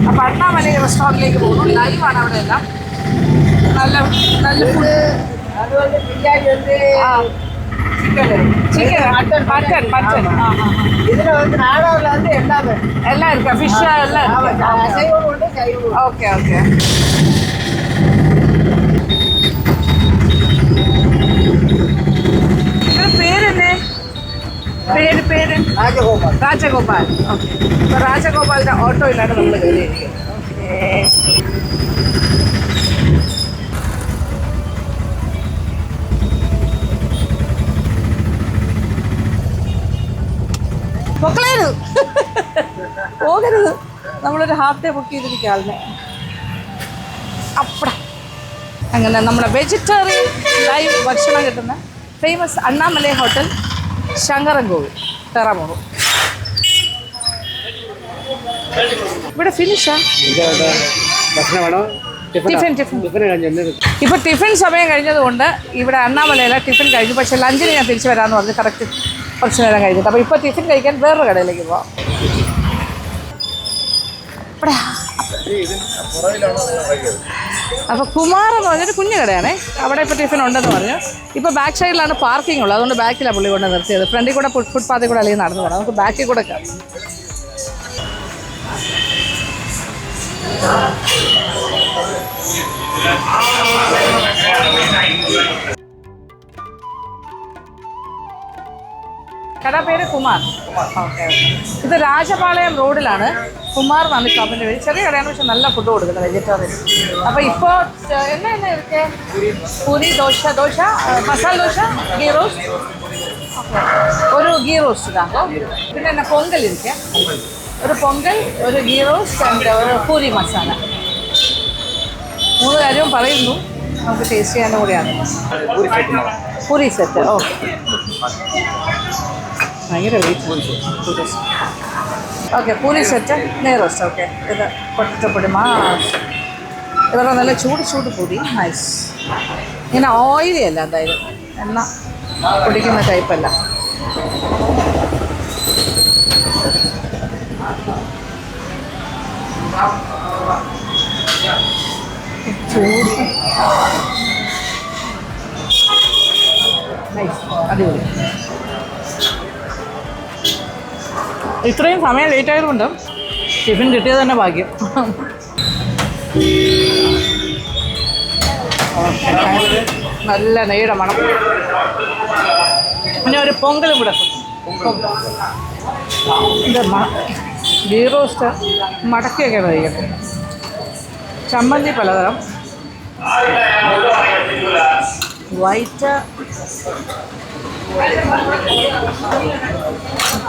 അപ്പം അണ്ണാമലൈ റെസ്റ്റോറൻറ്റിലേക്ക് പോകുന്നു. ലൈവാണ് അവിടെ എല്ലാം. നല്ല നല്ല ഫുഡ്. Chicken, mutton. இதில் வந்து நாடாவில் வந்து எல்லாமே எல்லாம் இருக்கா? ஃபிஷ் எல்லாம் ஓகே ஓகே. ഇതിന് പേരെന്നെ? പേര് രാജഗോപാൽ. ഓക്കെ. ഇപ്പോൾ രാജഗോപാലിൻ്റെ ഓട്ടോയിലാണ് നമ്മൾ കയറിയിരിക്കുന്നത്. ഓക്കെ. പൊക്കളരുത്, പോകരുത്. നമ്മളൊരു ഹാഫ് ഡേ ബുക്ക് ചെയ്തിരിക്കുക ആളിനെ. അപ്പട അങ്ങനെ നമ്മുടെ വെജിറ്റേറിയൻ ലൈവ് ഭക്ഷണം കിട്ടുന്ന ഫേമസ് അണ്ണാമലൈ ഹോട്ടൽ ശങ്കരൻകോവിൽ കയറാൻ പോകും. ഇവിടെ ഫിനിഷാ? ഭക്ഷണം വേണോ? ടിഫിൻ ഇപ്പോൾ ടിഫിൻ സമയം കഴിഞ്ഞതുകൊണ്ട് ഇവിടെ അണ്ണാമലയിലെ ടിഫിൻ കഴിഞ്ഞു. പക്ഷേ ലഞ്ചിന് ഞാൻ തിരിച്ച് വരാമെന്ന് പറഞ്ഞു കറക്റ്റ് കുറച്ച് നേരം കഴിഞ്ഞിട്ട്. അപ്പോൾ ഇപ്പോൾ ടിഫിൻ കഴിക്കാൻ വേറൊരു കടയിലേക്ക് പോവാം. അപ്പോൾ കുമാർ എന്ന് പറഞ്ഞൊരു കുഞ്ഞു കടയാണേ. അവിടെ ഇപ്പോൾ ടിഫിൻ ഉണ്ടെന്ന് പറഞ്ഞു. ഇപ്പോൾ ബാക്ക് സൈഡിലാണ് പാർക്കിംഗ് ഉള്ളത്. അതുകൊണ്ട് ബാക്കിലാണ് പുള്ളി കൊണ്ട് നിർത്തിയത്. ഫ്രണ്ടിൽ കൂടെ ഫുട്പാത്തിൽ കൂടെ അല്ലെങ്കിൽ നടന്നു പോകണം. നമുക്ക് ബാക്കിൽ കൂടെ കട പേര് കുമാർ. ഓക്കെ. ഇത് രാജപാളയം റോഡിലാണ്. കുമാർ എന്നാണ് ഷോപ്പിൻ്റെ പേര്. ചെറിയ കടയാണ്, പക്ഷെ നല്ല ഫുഡ് കൊടുക്കുന്നത്, വെജിറ്റേറിയൻ. അപ്പോൾ ഇപ്പോൾ എന്നാ ഇരിക്കേ? പൂരി, ദോശ, മസാല ദോശ, ഗീ റോസ്റ്റ്. ഒരു ഗീ റോസ്റ്റ് ഇതാകും. പിന്നെ എന്നാ പൊങ്കൽ ഇരിക്കുക, ഒരു പൊങ്കൽ, ഒരു ഗീ റോസ്റ്റ് ആൻഡ് ഒരു പൂരി മസാല. 3 കാര്യവും പറയുന്നു. നമുക്ക് ടേസ്റ്റ് ചെയ്യാനും കൂടിയാണ്. പൂരി സെറ്റ്. ഓക്കെ. ഭയങ്കര ഓക്കെ. പൂരി സെറ്റ്, നെയ് റോസ്റ്റ്. ഓക്കെ. ഇത് പൊട്ടപ്പൊടി മാഷ്. ഇവരുടെ നല്ല ചൂട് പൂരി. നൈസ്. ഇങ്ങനെ ഓയിലി അല്ല, എന്തായാലും എണ്ണ കുടിക്കുന്ന ടൈപ്പല്ല. ചൂട് നൈസ്, അടിപൊളി. ഇത്രയും സമയം ലേറ്റ് ആയതുകൊണ്ട് ടിഫിൻ കിട്ടിയത് തന്നെ ഭാഗ്യം. നല്ല നെയ്യുടെ മണം. പിന്നെ ഒരു പൊങ്കലും കൂടെ. ഇത് ഗീ റോസ്റ്റ് മടക്കിയൊക്കെ കഴിക്കട്ടെ. ചമ്മന്തി പലതരം, വൈറ്റ്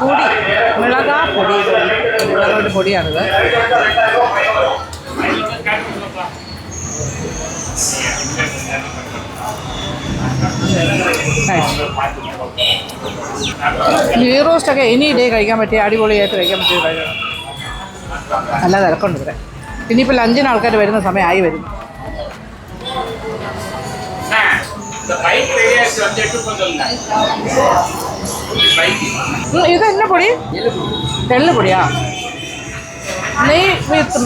പൊടി, മിളകാപ്പൊടി, മിളകാപ്പൊടി പൊടിയാണിത്. ഗീ റോസ്റ്റൊക്കെ എനി ഡേ കഴിക്കാൻ പറ്റിയ, അടിപൊളിയായിട്ട് കഴിക്കാൻ പറ്റിയ കഴിക്കണം. നല്ല തിരക്കുണ്ട് ഇവിടെ. ഇനിയിപ്പോൾ ലഞ്ചിന് ആൾക്കാർ വരുന്ന സമയമായി വരും. ഇത് എന്നാ പൊടി? എള്ള് പൊടിയാ? നെയ് വിത്ത്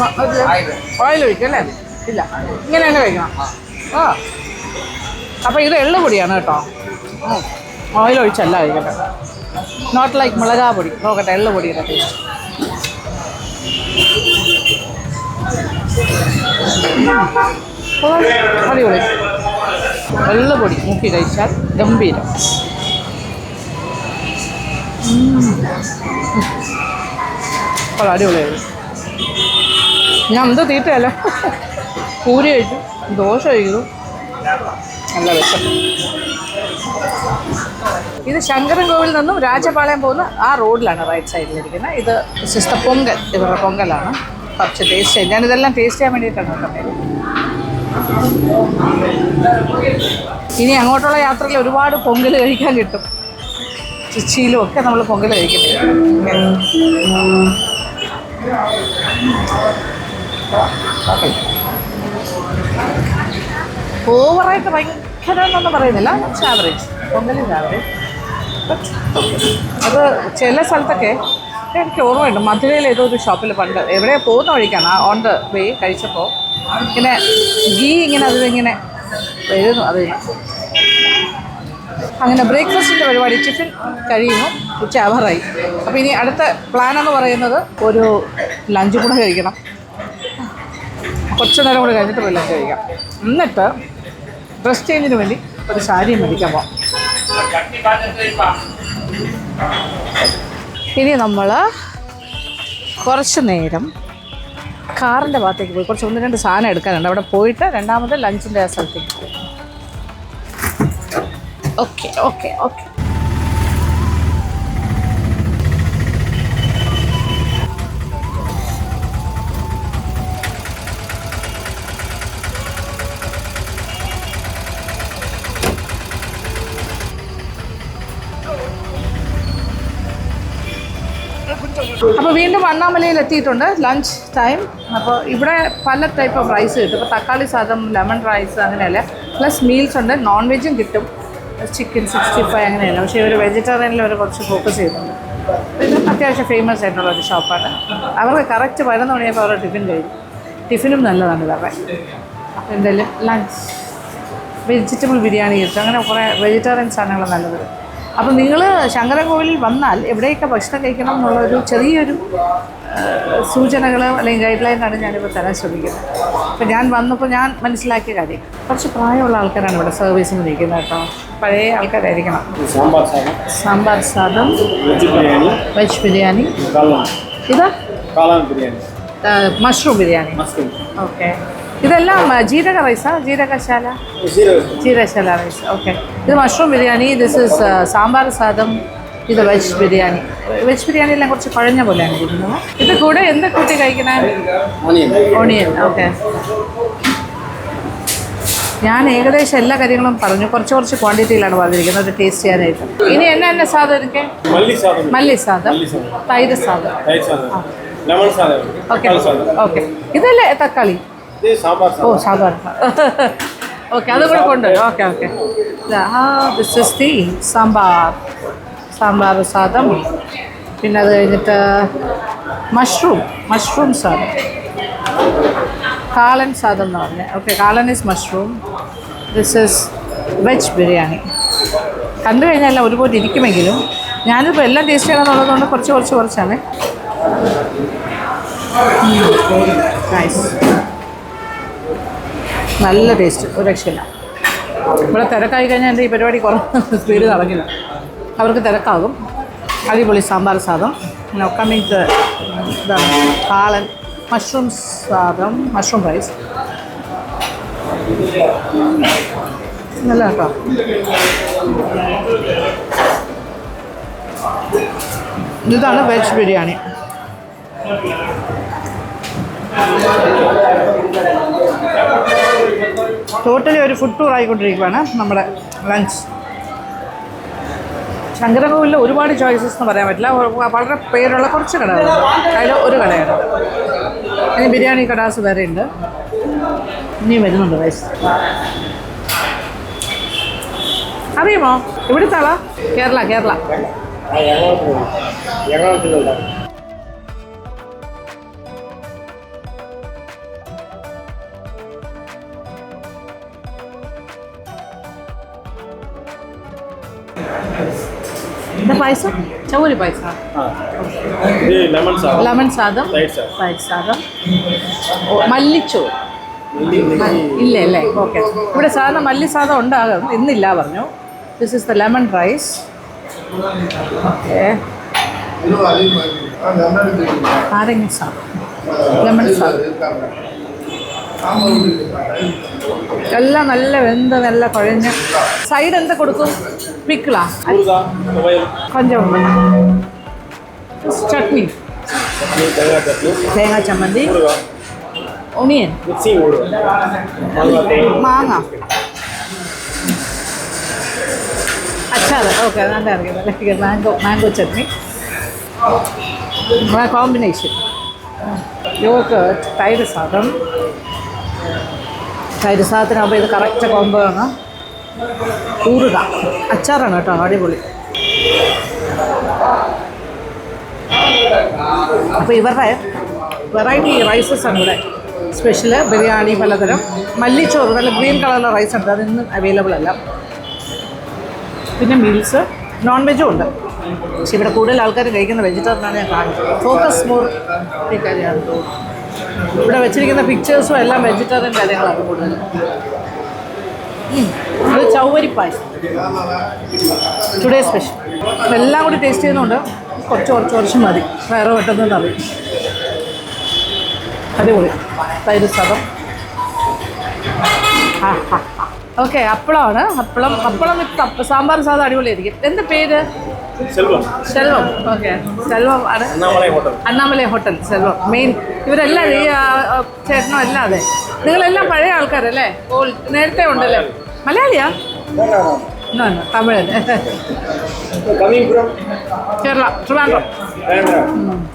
ഓയിൽ ഒഴിക്കും അല്ലേ? ഇല്ല, ഇങ്ങനെ തന്നെ കഴിക്കണം. ആ, അപ്പോൾ ഇത് എള്ള് പൊടിയാണ് കേട്ടോ. ഓയിൽ ഒഴിച്ചല്ല കഴിക്കട്ടെ. നോട്ട് ലൈക്ക് മുളകാ പൊടി. നോക്കട്ടെ എള്ള് പൊടിയുടെ ടേസ്റ്റ്. അടിപൊളി. എള്ള് പൊടി മുക്കി കഴിച്ചാൽ ഗംഭീരം. അടിപൊളിയായി. ഞാൻ എന്ത് തീറ്റയല്ല. പൂരി കഴിച്ചു, ദോശ കഴിക്കുന്നു, നല്ല വിഷം. ഇത് ശങ്കരൻകോവിൽ നിന്നും രാജപാളയം പോകുന്ന ആ റോഡിലാണ്, റൈറ്റ് സൈഡിലിരിക്കുന്നത്. ഇത് സിസ്റ്റർ പൊങ്കൽ, ഇവരുടെ പൊങ്കലാണ്. കുറച്ച് ടേസ്റ്റ് ചെയ്യാം. ഞാനിതെല്ലാം ടേസ്റ്റ് ചെയ്യാൻ വേണ്ടിയിട്ടാണ് കേട്ടോ. ഇനി അങ്ങോട്ടുള്ള യാത്രയിൽ ഒരുപാട് പൊങ്കൽ കഴിക്കാൻ കിട്ടും. ചിച്ചിയിലും ഒക്കെ നമ്മൾ പൊങ്കൽ കഴിക്കേണ്ടി വരും. ഓവറായിട്ട് ഭയങ്കര എന്നൊന്നും പറയുന്നില്ല, പക്ഷെ ആവറേജ്. പൊങ്കലിൻ്റെ ആവറേജ്. അത് ചില സ്ഥലത്തൊക്കെ എനിക്ക് ഓർമ്മയുണ്ട്, മധുരയിൽ ഏതോ ഒരു ഷോപ്പിൽ പണ്ട് എവിടെ പോകുന്ന വഴിക്കാണ് ഓൺ ദ വേ കഴിച്ചപ്പോൾ ഇങ്ങനെ ഗീ ഇങ്ങനെ അതിലിങ്ങനെ വരുന്നു. അത് അങ്ങനെ ബ്രേക്ക്ഫാസ്റ്റിൻ്റെ പരിപാടി. ടിഫിൻ കഴിയുന്നു, ഉച്ച ആവാറായി. അപ്പോൾ ഇനി അടുത്ത പ്ലാൻ എന്ന് പറയുന്നത് ഒരു ലഞ്ച് കൂടെ കഴിക്കണം. കുറച്ച് നേരം കൂടെ കഴിഞ്ഞിട്ട് പോയി ലഞ്ച് കഴിക്കാം. എന്നിട്ട് ഡ്രസ് ചേഞ്ചിന് വേണ്ടി ഒരു സാരിയും മേടിക്കാൻ പോകാം. ഇനി നമ്മൾ കുറച്ച് നേരം കാറിൻ്റെ ഭാഗത്തേക്ക് പോയി കുറച്ച് 1-2 സാധനം എടുക്കാനുണ്ട്. അവിടെ പോയിട്ട് രണ്ടാമത് ലഞ്ചിൻ്റെ ആ സ്ഥലത്തേക്ക് പോകും. Okay okay okay. അപ്പോൾ വീണ്ടും അണ്ണാമലയിൽ എത്തിയിട്ടുണ്ട്, ലഞ്ച് ടൈം. അപ്പോൾ ഇവിടെ പല ടൈപ്പ് ഓഫ് റൈസ് കിട്ടും. ഇപ്പോൾ തക്കാളി സാദം, ലെമൺ റൈസ് അങ്ങനെയല്ല, പ്ലസ് മീൽസ് ഉണ്ട്, നോൺ വെജും കിട്ടും, ചിക്കൻ 65 അങ്ങനെയല്ല. പക്ഷേ ഇവർ വെജിറ്റേറിയനിൽ അവർ കുറച്ച് ഫോക്കസ് ചെയ്യുന്നുണ്ട്. ഇത് അത്യാവശ്യം ഫേമസ് ആയിട്ടുള്ള ഒരു ഷോപ്പാണ്. അവർക്ക് കറക്റ്റ് 11 മണിയായപ്പോൾ അവരുടെ ടിഫിൻ കഴിഞ്ഞു. ടിഫിനും നല്ലതാണ് ഇതൊക്കെ. എന്തായാലും ലഞ്ച് വെജിറ്റബിൾ ബിരിയാണി കിട്ടും, അങ്ങനെ കുറേ വെജിറ്റേറിയൻ സാധനങ്ങൾ നല്ലത്. അപ്പോൾ നിങ്ങൾ ശങ്കരൻകോവിലിൽ വന്നാൽ എവിടെയൊക്കെ ഭക്ഷണം കഴിക്കണം എന്നുള്ളൊരു ചെറിയൊരു സൂചനകൾ അല്ലെങ്കിൽ ഗൈഡ് ലൈനാണ് ഞാനിപ്പോൾ തരാൻ ശ്രമിക്കുന്നത്. അപ്പോൾ ഞാൻ വന്നപ്പോൾ ഞാൻ മനസ്സിലാക്കിയ കാര്യം, കുറച്ച് പ്രായമുള്ള ആൾക്കാരാണ് ഇവിടെ സർവീസിന് നിൽക്കുന്നത് കേട്ടോ. പഴയ ആൾക്കാരായിരിക്കണം. സാമ്പാർ സാദം, വെജ് ബിരിയാണി, ഇതാ മഷ്റൂം ബിരിയാണി. ഓക്കെ, ഇതെല്ലാം ജീരക റൈസാ? ജീരകശാല റൈസ്. ഓക്കെ, ഇത് mushroom biryani, this is sambar sadam, ഇത് വെജ് ബിരിയാണി. വെജ് ബിരിയാണി എല്ലാം കുറച്ച് കുഴഞ്ഞ പോലെയാണ് ഇരിക്കുന്നത്. ഇത് കൂടെ എന്താ കൂട്ടി കഴിക്കണേ? ഓണിയൻ. ഓക്കെ, ഞാൻ ഏകദേശം എല്ലാ കാര്യങ്ങളും പറഞ്ഞു, കുറച്ച് ക്വാണ്ടിറ്റിയിലാണ് പറഞ്ഞിരിക്കുന്നത് ഒരു ടേസ്റ്റ് ചെയ്യാനായിട്ട്. ഇനി എന്നെ സാദം എനിക്ക് മല്ലി സാദം, തൈര് സാദം, ഓക്കെ ഓക്കെ. ഇതല്ലേ തക്കാളി? ഓ, സാമ്പാർ. ഓക്കെ, അതും കൂടെ കൊണ്ടുവരും. Okay okay. This is the sambar sadam. പിന്നെ അത് കഴിഞ്ഞിട്ട് മഷ്റൂം സാദം, കാളൻ സാദം എന്ന് പറഞ്ഞത്. Okay, kalan is mushroom. This is veg biryani. കണ്ടു കഴിഞ്ഞാൽ എല്ലാം ഒരുപോലെ ഇരിക്കുമെങ്കിലും ഞാനിപ്പോൾ എല്ലാം ടേസ്റ്റ് ചെയ്യണമെന്നുള്ളതുകൊണ്ട് കുറച്ചാണ്. നൈസ്, നല്ല ടേസ്റ്റ്, ഒരു രക്ഷയില്ല. ഇവിടെ തിരക്കായി കഴിഞ്ഞാൽ എൻ്റെ ഈ പരിപാടി കുറേ സ്പീഡ് നടക്കില്ല, അവർക്ക് തിരക്കാകും. അടിപൊളി സാമ്പാർ സാദം. കമ്മിങ് ഇതാണ് കാളൻ മഷ്റൂം സാദം, മഷ്റൂം റൈസ്. നല്ല കേട്ടോ. ഇതാണ് വെജ് ബിരിയാണി. ടോട്ടലി ഒരു ഫുഡ് ടൂർ ആയിക്കൊണ്ടിരിക്കുകയാണ് നമ്മുടെ ലഞ്ച്. ശങ്കരൻകോവിലിൽ ഒരുപാട് ചോയ്സസ് എന്ന് പറയാൻ പറ്റില്ല, വളരെ പേരുള്ള കുറച്ച് കടകളുണ്ട്. അതിൽ ഒരു കടയാണ്. ഇനി ബിരിയാണി കടാസ് വേറെ ഉണ്ട്, ഇനി വരുന്നുണ്ട് റൈസ്. അറിയുമോ ഇവിടുത്തെ ആളാ? കേരള. എന്താ പായസം? ചൗരി പായസം, ലെമൺ സാദം, തൈര് സാദം, മല്ലിച്ചോറ് ഇല്ല അല്ലേ? ഓക്കെ, ഇവിടെ സാധാരണ മല്ലി സാദം ഉണ്ടാകും, ഇന്നില്ല പറഞ്ഞു. This is the lemon rice. Okay, നാരങ്ങ സാദം, ലെമൺ സാദം, എല്ലാം നല്ല വെന്ത് നല്ല കുഴഞ്ഞ്. സൈഡ് എന്താ കൊടുക്കും? പിക്കിളാ, കൊഞ്ചം ചട്നി, തേങ്ങാ ചമ്മന്തി, ഒണിയൻ, മാങ്ങ, അച്ചാർ. ഓക്കെ, നല്ല അറിയാം. Mango chutney, combination. യോഗട്ട്, തൈര് സാദം. തൈര് സാദത്തിനാകുമ്പോൾ ഇത് കറക്റ്റ് കോംബോ ആണ്. ഊറുക അച്ചാറാണ് കേട്ടോ, അടിപൊളി. അപ്പോൾ ഇവരുടെ വെറൈറ്റി റൈസസ് ആണ് ഇവിടെ. സ്പെഷ്യല് ബിരിയാണി, പലതരം മല്ലിച്ചോറ്, നല്ല ഗ്രീൻ കളറിലെ റൈസ് ഉണ്ട്, അതിന്നും അവൈലബിൾ അല്ല. പിന്നെ മീൽസ്, നോൺ വെജും ഉണ്ട്. പക്ഷെ ഇവിടെ കൂടുതൽ ആൾക്കാർ കഴിക്കുന്ന വെജിറ്റേറിയനാണ് ഞാൻ കാണുന്നത്. ഫോക്കസ് മോർ ഈ കാര്യമാണ്. ഇവിടെ വെച്ചിരിക്കുന്ന പിക്ചേഴ്സും എല്ലാം വെജിറ്റേറിയൻ കാര്യങ്ങളാണ് കൂടുതൽ. ഇത് ചൗവരി പായസം, ടുഡേ സ്പെഷ്യൽ. എല്ലാം കൂടി ടേസ്റ്റ് ചെയ്യുന്നുണ്ട്, കുറച്ച് മതി, വയറ് പെട്ടെന്ന് അറിയും. അടിപൊളി. തൈര് സാദം. ഓക്കെ, അപ്പളമാണ്. അപ്പളം വിത്ത് സാമ്പാർ സാദം അടിപൊളിയായിരിക്കും. എന്താ പേര്? സെൽവം. ഓക്കെ, സെൽവം ആണ് അണ്ണാമലൈ ഹോട്ടൽ. സെൽവം മെയിൻ. ഇവരെല്ലാം ഈ ചേട്ടനും എല്ലാം. അതെ, നിങ്ങളെല്ലാം പഴയ ആൾക്കാരല്ലേ? നേരത്തെ ഉണ്ടല്ലേ? മലയാളിയാ? തമിഴൻ. കേരള, ട്രിവാൻഡ്രം.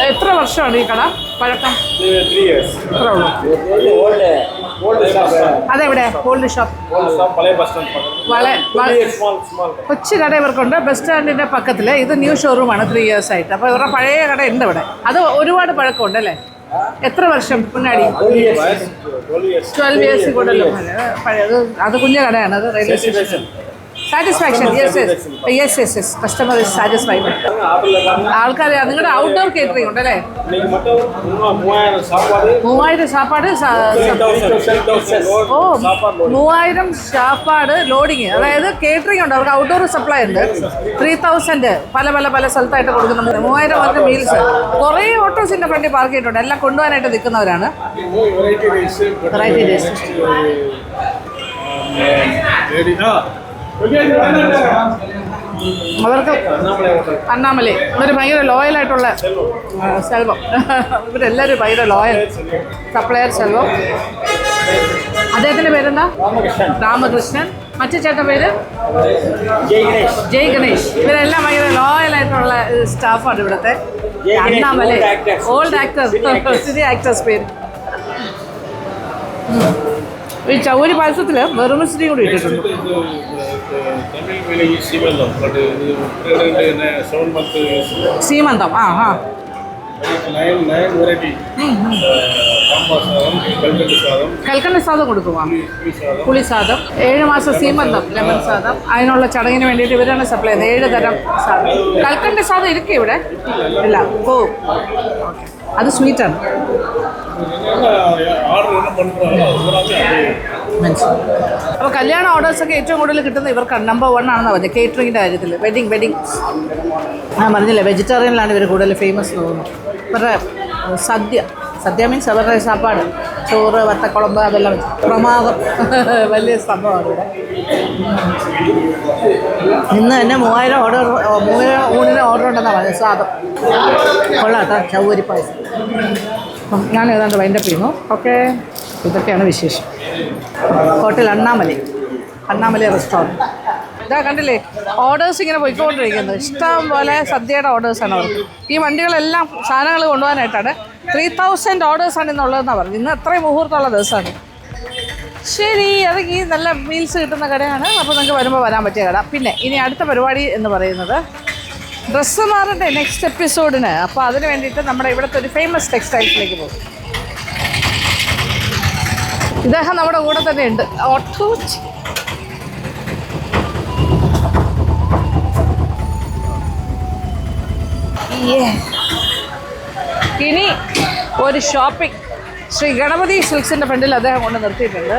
എത്ര വർഷമാണ് ഈ കട പഴക്കം? എത്ര ഉള്ളൂ? അതെവിടെ? Old shop. കൊച്ചു കട ഇവർക്കുണ്ട് ബസ് സ്റ്റാൻഡിന്റെ പക്കത്തിൽ. ഇത് ന്യൂ ഷോറൂമാണ് 3 years ആയിട്ട്. അപ്പോൾ ഇവരുടെ പഴയ കട ഉണ്ട് ഇവിടെ. അത് ഒരുപാട് പഴക്കമുണ്ട് അല്ലേ? എത്ര വർഷം മുന്നാടി? 12 years കൂടുതലും പഴയത്. അത് കുഞ്ഞു കടയാണ്. അത് railway station. Satisfaction. Yes customer is satisfied. ആൾക്കാർ നിങ്ങളുടെ ഔട്ട്ഡോർ കേറ്ററിംഗ് ഉണ്ട് അല്ലേ? 3000 സാപ്പാട്. ഓ 3000 സാപ്പാട് ലോഡിങ്. അതായത് കേറ്ററിംഗ് ഉണ്ട്, അവർക്ക് ഔട്ട്ഡോർ സപ്ലൈ ഉണ്ട്. 3000 പല സ്ഥലത്തായിട്ട് കൊടുക്കുന്ന 3000 പേർക്ക് മീൽസ്. കുറേ ഓട്ടോസിന്റെ ഫ്രണ്ടിൽ പാർക്ക് ചെയ്തിട്ടുണ്ട്. എല്ലാം കൊണ്ടുപോകാനായിട്ട് നിൽക്കുന്നവരാണ്. Variety taste. അവർക്ക് അണ്ണാമലൈ ഇവർ ഭയങ്കര ലോയലായിട്ടുള്ള സെൽവം. ഇവരെല്ലാവരും ഭയങ്കര ലോയൽ. സപ്ലയർ സെൽവം. അദ്ദേഹത്തിൻ്റെ പേരെന്താ? രാമകൃഷ്ണൻ. മറ്റു ചേട്ടൻ പേര് ജയ് ഗണേഷ്. ഇവരെല്ലാം ഭയങ്കര ലോയലായിട്ടുള്ള സ്റ്റാഫാണ് ഇവിടുത്തെ. Annamalai old actor, cine actors പേര്. ഈ ചൗരി പായസത്തിൽ വെറും മിശ്രിയും കൂടി ഇട്ടിട്ടുണ്ട്. സീമന്തം. കൽക്കണ്ട സാദം കൊടുക്കുമോ? പുളി സാദം. 7 മാസം സീമന്തം, ലെമൺ സാദം. അതിനുള്ള ചടങ്ങിന് വേണ്ടിയിട്ട് ഇവരാണ് സപ്ലൈ ചെയ്യുന്നത്. 7 തരം സാദം. കൽക്കണ്ട സാദം ഇരിക്കും ഇവിടെ ഇല്ല. പോവും. അത് സ്വീറ്റാണ്. അപ്പോൾ കല്യാണ ഓർഡേഴ്സൊക്കെ ഏറ്റവും കൂടുതൽ കിട്ടുന്നത് ഇവർക്കാണ്. നമ്പർ 1 ആണെന്നാണ് പറഞ്ഞത് കേറ്ററിങ്ങിൻ്റെ കാര്യത്തിൽ. വെഡിങ് ഞാൻ പറഞ്ഞില്ലേ, വെജിറ്റേറിയനിലാണ് ഇവർ കൂടുതൽ ഫേമസ് തോന്നുന്നു. ഇവരുടെ സദ്യ മീൻസ് അവരുടെ സാപ്പാട്, ചോറ്, വത്തക്കുളമ്പ്, അതെല്ലാം പ്രമാദം. വലിയ സംഭവമാണ് ഇവിടെ. ഇന്ന് തന്നെ 3000 ഊണിന് ഓർഡർ ഉണ്ടെന്നാണ് പറഞ്ഞത്. സാദം കൊള്ളാട്ടോ. ചൗരി പായസം. അപ്പം ഞാൻ ഏതാണ്ട് വൈൻഡപ്പ് ചെയ്യുന്നു. ഓക്കെ, ഇതൊക്കെയാണ് വിശേഷം. Hotel Annamalai restaurant. ഇതാ കണ്ടില്ലേ, ഓർഡേഴ്സ് ഇങ്ങനെ പോയിക്കൊണ്ടിരിക്കുന്നത്. ഇഷ്ടം പോലെ സദ്യയുടെ ഓർഡേഴ്സാണ് അവർക്ക്. ഈ വണ്ടികളെല്ലാം സാധനങ്ങൾ കൊണ്ടുപോകാനായിട്ടാണ്. 3000 ഓർഡേഴ്സാണ് ഇന്നുള്ളതെന്നാണ് പറഞ്ഞത്. ഇന്ന് അത്രയും മുഹൂർത്തമുള്ള ദിവസമാണ്. ശരി, അതൊക്കെ ഈ നല്ല മീൽസ് കിട്ടുന്ന കടയാണ്. അപ്പോൾ നിങ്ങൾക്ക് വരുമ്പോൾ വരാൻ പറ്റിയ കട. പിന്നെ ഇനി അടുത്ത പരിപാടി എന്ന് പറയുന്നത് ഡ്രസ്സ് മാറിൻ്റെ നെക്സ്റ്റ് എപ്പിസോഡിന്. അപ്പോൾ അതിന് വേണ്ടിയിട്ട് നമ്മുടെ ഇവിടുത്തെ ഒരു ഫേമസ് ടെക്സ്റ്റൈൽസിലേക്ക് പോകും. ഇദ്ദേഹം നമ്മുടെ കൂടെ തന്നെ ഉണ്ട്. ഇനി ഒരു ഷോപ്പിംഗ് ശ്രീ ഗണപതി സിൽക്സിൻ്റെ ഫ്രണ്ടിൽ അദ്ദേഹം കൊണ്ട് നിർത്തിയിട്ടുണ്ട്.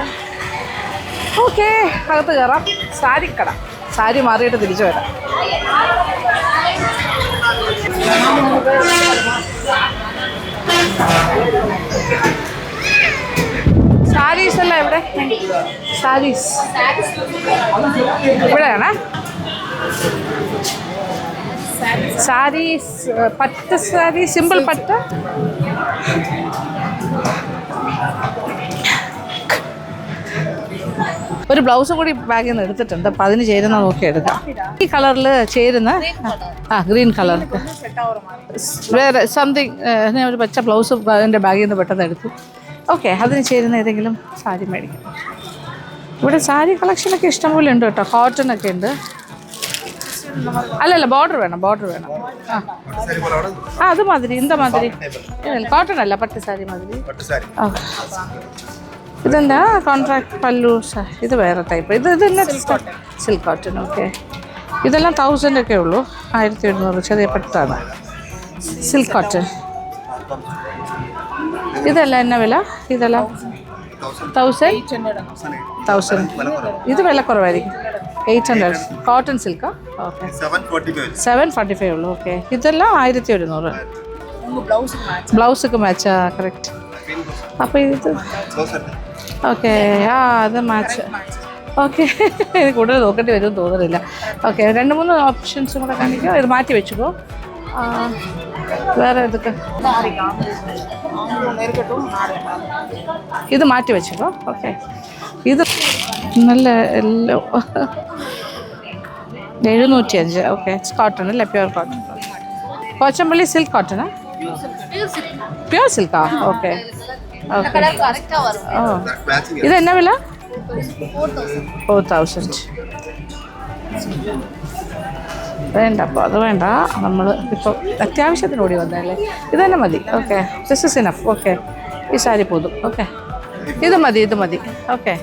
ഓക്കെ, അകത്ത് കയറാം. സാരിക്കട. സാരി മാറിയിട്ട് തിരിച്ചു വരാം. സാരീസ് അല്ല ഇവിടെ. സാരീസ് ഇവിടെയാണ്. സാരീസ്, പട്ട് സാരി, സിമ്പിൾ പട്ട്. ഒരു ബ്ലൗസും കൂടി ബാഗിൽ നിന്ന് എടുത്തിട്ടുണ്ട്. അപ്പോൾ അതിന് ചേരുന്ന നോക്കി എടുക്കാം. ഈ കളറിൽ ചേരുന്ന ഗ്രീൻ കളർ വേറെ സംതിങ്. ഒരു പച്ച ബ്ലൗസ് അതിൻ്റെ ബാഗിൽ നിന്ന് പെട്ടെന്ന് എടുത്തു. ഓക്കെ, അതിന് ചേരുന്ന ഏതെങ്കിലും സാരി മേടിക്കാം. ഇവിടെ സാരി കളക്ഷനൊക്കെ ഇഷ്ടംപോലെ ഉണ്ട് കേട്ടോ. കോട്ടണൊക്കെ ഉണ്ട്. അല്ലല്ല, ബോർഡർ വേണം. അത് മാതിരി, എന്താ മാതിരി? കോട്ടൺ അല്ല, പട്ട് സാരി മാതിരി. ഇതെന്താ കോൺട്രാക്ട് പല്ലു. ഇത് വേറെ ടൈപ്പ്. ഇത് തന്നെ സിൽക്ക് കോട്ടൺ. ഓക്കെ, ഇതെല്ലാം 1000 ഒക്കെ ഉള്ളൂ. 1700 ചെറിയ പട്ടാണ്. Silk cotton. ഇതെല്ലാം എന്നാ വില? ഇതെല്ലാം 1000. ഇത് വില കുറവായിരിക്കും. 800 കോട്ടൺ സിൽക്കാ. ഓക്കെ, 745 ഉള്ളൂ. ഓക്കെ, ഇതെല്ലാം 1100. ബ്ലൗസൊക്കെ മാച്ചാ. കറക്റ്റ്. അപ്പോൾ ഇത് ഓക്കെ, അത് മാച്ച്. ഓക്കെ, കൂടുതൽ നോക്കേണ്ടി വരും തോന്നുന്നില്ല. ഓക്കെ, 2-3 ഓപ്ഷൻസും കൂടെ കാണിക്കാം. ഇത് മാറ്റി വെച്ചുക്കോ. വേറെ ഇതൊക്കെ ഇത് മാറ്റി വെച്ചോ. ഓക്കെ, ഇത് നല്ല എല്ലോ. 705. ഓക്കെ, ഇറ്റ്സ് കോട്ടൺ അല്ലേ? Pure cotton. പോച്ചമ്പള്ളി സിൽക്ക് കോട്ടണാ? പ്യുവർ സിൽക്കാ? Okay okay. ഓ, ഇത് എന്നാ വില? 4000. വേണ്ട, അപ്പോൾ അത് വേണ്ട. നമ്മൾ ഇപ്പോൾ അത്യാവശ്യത്തിന് ഓടി വന്നതല്ലേ, ഇത് തന്നെ മതി. Okay, this is enough. Okay, ഈ സാരി പോതും. ഓക്കെ, ഇത് മതി. ഓക്കെ.